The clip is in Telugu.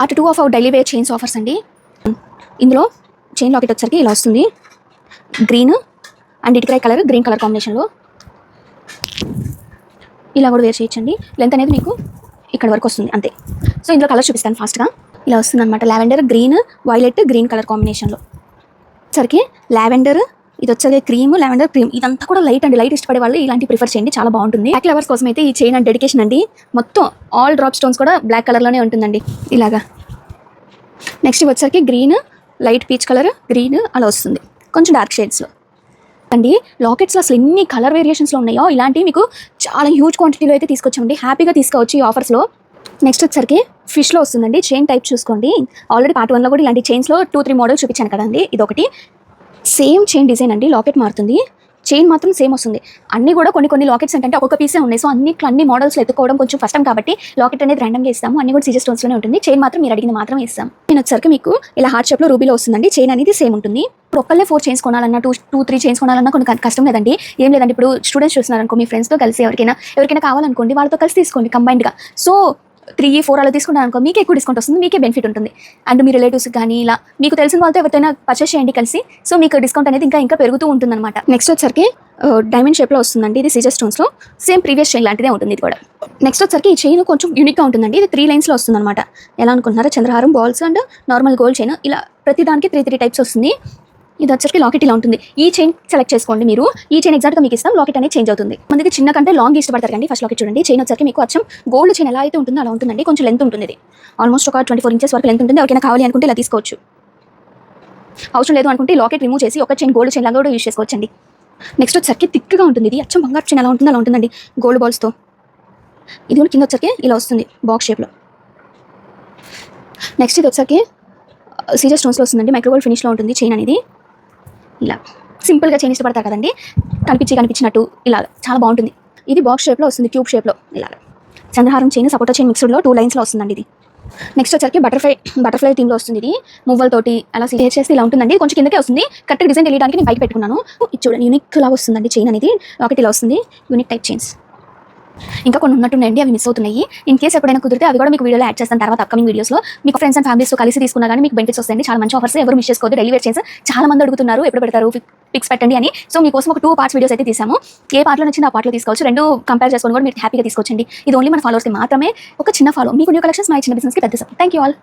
Part 2 of our daily wear chains offers అండి. ఇందులో చైన్ లాకెట్ వచ్చరికి ఇలా వస్తుంది, గ్రీన్ అండ్ ఇటుకరాయి కలర్ గ్రీన్ కలర్ కాంబినేషన్లో. ఇలా కూడా వేర్ చేయొచ్చండి. లెంత్ అనేది మీకు ఇక్కడ వరకు వస్తుంది అంతే. సో ఇందులో కలర్ చూపిస్తాను ఫాస్ట్గా. ఇలా వస్తుంది అనమాట, lavender green, violet green colour కాంబినేషన్లో. సరికి లావెండర్, ఇది వచ్చేది క్రీమ్, లావెండర్ క్రీమ్. ఇదంతా కూడా లైట్ అండి. లైట్ ఇష్టపడే వాళ్ళు ఇలాంటి ప్రిఫర్ చేయండి, చాలా బాగుంటుంది. బ్లాక్ లవర్స్ కోసం అయితే ఈ చైన్ అండ్ డెడికేషన్ అండి. మొత్తం ఆల్ డ్రాప్ స్టోన్స్ కూడా బ్లాక్ కలర్లోనే ఉంటుందండి ఇలాగా. నెక్స్ట్ వచ్చరికి green, light peach colour, green అలా వస్తుంది కొంచెం డార్క్ షేడ్స్లో అండి. లాకెట్స్లో అసలు ఎన్ని కలర్ వేరియేషన్స్లో ఉన్నాయో ఇలాంటివి మీకు చాలా హ్యూజ్ క్వాంటిటీలో అయితే తీసుకొచ్చామండి. హ్యాపీగా తీసుకోవచ్చు ఈ ఆఫర్స్లో. నెక్స్ట్ వచ్చరికి ఫిష్లో వస్తుందండి. చైన్ టైప్ చూసుకోండి. ఆల్రెడీ పార్ట్ 1లో కూడా ఇలాంటి చైన్స్లో 2-3 మోడల్స్ చూపించాను కదండి. ఇదొకటి సేమ్ చైన్ డిజైన్ అండి. లాకెట్ మారుతుంది, చైన్ మాత్రం సేమ్ వస్తుంది. అన్నీ కూడా కొన్ని లాకెట్స్ ఏంటంటే ఒక్కొక్క పీసే ఉన్నాయి. సో అన్ని మోడల్స్లో ఎత్తుకోవడం కొంచెం కష్టం కాబట్టి లాకెట్ అనేది ర్యాండమ్గా ఇస్తాము. అన్ని కూడా సీజర్ స్టోన్స్లోనే ఉంటుంది. చైన్ మాత్రం మీరు అడిగిన మాత్రం ఇస్తాం. నేను వచ్చరికి మీకు ఇలా హార్ట్ షేప్లో రూబీలో వస్తుందండి. చైన్ అనేది సేమ్ ఉంటుంది. ఇప్పుడు ఒక్కళ్ళే 4 చైన్స్ కొనాలన్నా 2-3 చైన్స్ కొనాలన్నా కొన్ని కష్టం లేదండి. ఏం లేదండి, ఇప్పుడు స్టూడెంట్స్ చూస్తున్నారు అనుకో, మీ ఫ్రెండ్స్తో కలిసి ఎవరికైనా కావాలనుకోండి, వాళ్ళతో కలిసి తీసుకోండి కంబైన్డ్గా. సో 3-4 అలా తీసుకుంటాను అనుకో, మీకే ఎక్కువ డిస్కౌంట్ వస్తుంది, మీకే బెనిఫిట్ ఉంటుంది. అండ్ మీ రిలేటివ్స్కి కానీ ఇలా మీకు తెలిసిన వాళ్ళతో ఎవరికైనా పర్చేస్ చేయండి కలిసి. సో మీకు డిస్కౌంట్ అనేది ఇంకా పెరుగుతూ ఉంటుంది అనమాట. నెక్స్ట్ వచ్చరికి డైమండ్ షేప్లో వస్తుందండి. ఇది సీజర్ స్టోన్స్లో సేమ్ ప్రీవియస్ చైన్ లాంటిదే ఉంటుంది ఇది కూడా. నెక్స్ట్ వచ్చరికి ఈ చైన్ కొంచెం యూనిక్గా ఉంటుందండి. ఇది 3 లైన్స్లో వస్తుంది అనమాట. ఎలా అనుకుంటున్నారో, చంద్రహారం, balls and normal gold chain, ఇలా ప్రతి దానికి 3 టైప్స్ వస్తుంది. ఇది వచ్చరికి లాకెట్ ఇలా ఉంటుంది. ఈ చైన్ సెలెక్ట్ చేసుకోండి మీరు. ఈ చైన్ ఎగ్జాక్ట్గా మీకు ఇస్తాం. లాకెట్ అనేది చేంజ్ అవుతుంది. మనకి చిన్న కంటే లాంగ్ ఇష్టపడతారు కండి. ఫస్ట్ లాకెట్ చూడండి. చైన్ వచ్చరికి మీకు అచ్చం గోల్డ్ చైన్ ఎలా అయితే ఉంటుందో అలా ఉంటుందండి. కొంచెం లెంత్ ఉంటుంది. ఇది ఆల్మోస్ట్ ఒక 24 ఇంచెస్ వరకు లెంత్ ఉంటుంది. ఎవరికైనా కావాలి అనుకుంటే ఇలా తీసుకోవచ్చు. అవసరం లేదు అనుకుంటే లాకెట్ రిమూవ్ చేసి ఒక చైన్ గోల్డ్ చైన్ లాగా కూడా యూస్ చేసుకోవచ్చండి. నెక్స్ట్ వచ్చరికి థిక్గా ఉంటుంది. ఇది అచ్చం బంగారు చైన్ ఎలా ఉంటుందో అలా ఉంటుందండి గోల్డ్ బాల్స్తో. ఇది కూడా కింద వచ్చరికి ఇలా వస్తుంది బాక్స్ షేప్లో. నెక్స్ట్ ఇది వచ్చరికి సీజర్ స్టోన్స్లో వస్తుందండి. మైక్రోగోల్డ్ ఫినిష్లో ఉంటుంది చైన్ అనేది. ఇలా సింపుల్గా చైన్ ఇష్టపడతారు కదండి, కనిపించినట్టు ఇలా చాలా బాగుంటుంది. ఇది బాక్స్ షేప్లో వస్తుంది, క్యూబ్ షేప్లో. ఇలా చంద్రహారం చైన్, సపోటా చైన్ మిక్స్డ్లో 2 లైన్స్లో వస్తుందండి ఇది. నెక్స్ట్ వచ్చరికి బటర్ఫ్లై థీమ్లో వస్తుంది. ఇది మువ్వలతోటి అలా సేర్ చేస్తే ఇలా ఉంటుందండి. కొంచెం కిందకే వస్తుంది. కరెక్ట్ డిజైన్ తెలియడానికి నేను పైకి పెట్టుకున్నాను. ఇది చూడండి, యూనిక్ లాగా వస్తుందండి చైన్ అనేది. లాకెట్ ఇలా వస్తుంది, యూనిక్ టైప్ చైన్స్. ఇంకా కొన్ని ఉన్నట్టున్నాయండి, అవి మిస్ అవుతున్నాయి. ఇన్ కేసు ఎప్పుడైనా కుదిరితే అవి కూడా మీకు వీడియోలో యాడ్ చేస్తాను తర్వాత అప్కమింగ్ వీడియోస్లో. మీకు ఫ్రెండ్స్ అండ్ ఫ్యామిలీస్తో కలిసి తీసుకున్నా కానీ మీకు బెనిఫిట్స్ వస్తాయండి. చాలా మంచి ఆఫర్స్, ఎవరు మిస్ చేసుకోవద్దు. డైలీ వేర్ చైన్స్ చాలా మంది అడుగుతున్నారు, ఎప్పుడు పెడతారు పిక్స్ పెట్టండి అని. సో మీకోసం ఒక 2 పార్ట్స్ వీడియోస్ అయితే తీసాము. ఏ పార్ట్లో నచ్చింది ఆ పార్ట్లో తీసుకోవచ్చు. 2 కంపేర్ చేసుకొని కూడా మీరు హ్యాపీగా తీసుకోవచ్చండి. ఇది ఓన్లీ మన ఫాలోవర్స్కి మాత్రమే. ఒక చిన్న ఫాలో, మీకు న్యూ కలెక్షన్స్ మా చిన్న బిజినెస్కి పెద్ద సపోర్ట్. Thank you all.